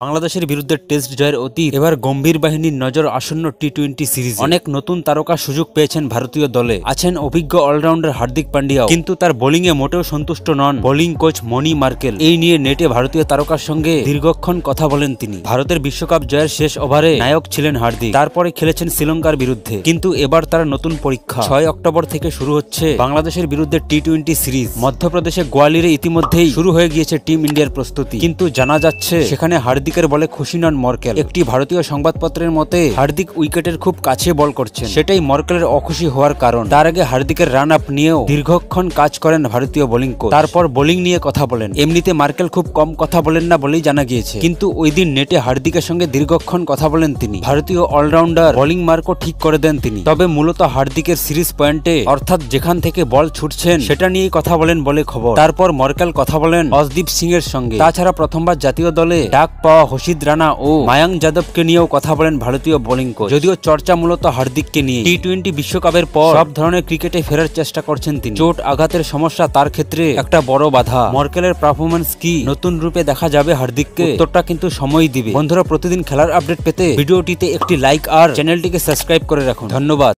বাংলাদেশের বিরুদ্ধে টেস্ট জয়ের অতীত, এবার গম্ভীর বাহিনীর নজর আসন্ন টি-20 সিরিজ। অনেক নতুন তারকা সুযোগ পেয়েছেন ভারতীয় দলে। আছেন অভিজ্ঞ অলরাউন্ডার হার্দিক পান্ডিয়াও, কিন্তু তার বোলিং এ মোটেও সন্তুষ্ট নন বোলিং কোচ মনি মার্কেল। এই নিয়ে নেটে ভারতীয় তারকার সঙ্গে দীর্ঘক্ষণ কথা বলেন তিনি। ভারতের বিশ্বকাপ জয়ের শেষ ওভারে নায়ক ছিলেন হার্দিক, তারপরে খেলেছেন শ্রীলঙ্কার বিরুদ্ধে। কিন্তু এবার তার নতুন পরীক্ষা। 6 অক্টোবর থেকে শুরু হচ্ছে বাংলাদেশের বিরুদ্ধে টি-20 সিরিজ। মধ্যপ্রদেশে গোয়ালিয়রে ইতিমধ্যেই শুরু হয়ে গিয়েছে টিম ইন্ডিয়ার প্রস্তুতি, কিন্তু জানা যাচ্ছে সেখানে হার্দিকের বলে খুশি নন মর্কেল। একটি ভারতীয় সংবাদপত্রের মতে হার্দিক উইকেটের খুব কাছে বল করছেন, সেটাই মর্কেলের অখুশি হওয়ার কারণ। তার আগে হার্দিকের রান আপ নিয়েও দীর্ঘক্ষণ কাজ করেন ভারতীয় বোলিং কোচ, তারপর বোলিং নিয়ে কথা বলেন। এমনিতে মার্কেল খুব কম কথা বলেন না বলেই জানা গিয়েছে, কিন্তু ওই দিন নেটে হার্দিকের সঙ্গে দীর্ঘক্ষণ কথা বলেন তিনি। ভারতীয় অলরাউন্ডার বোলিং মার্কও ঠিক করে দেন তিনি। তবে মূলত হার্দিকের সিরিজ পয়েন্টে, অর্থাৎ যেখান থেকে বল ছুটছেন সেটা নিয়েই কথা বলেন বলে খবর। তারপর মর্কেল কথা বলেন অর্শদীপ সিং এর সঙ্গে। তাছাড়া প্রথমবার জাতীয় দলে ডাক পাওয়া হর্ষিত রানা ও মায়াঙ্ক যাদবকে নিয়েও কথা বলেন ভারতীয় বোলিং কোচ। যদিও চর্চা মূলত হার্দিককে নিয়ে। টি-20 বিশ্বকাপের পর সব ধরনের ক্রিকেটে ফেরার চেষ্টা করছেন তিনি। চোট আঘাতের সমস্যা তার ক্ষেত্রে একটা বড় বাধা। মর্কেলের পারফরম্যান্স কি নতুন রূপে দেখা যাবে হার্দিককে? উত্তরটা কিন্তু সময় দিবে। বন্ধুরা, প্রতিদিন খেলার আপডেট পেতে ভিডিওটিতে একটি লাইক আর চ্যানেলটিকে সাবস্ক্রাইব করে রাখুন। ধন্যবাদ।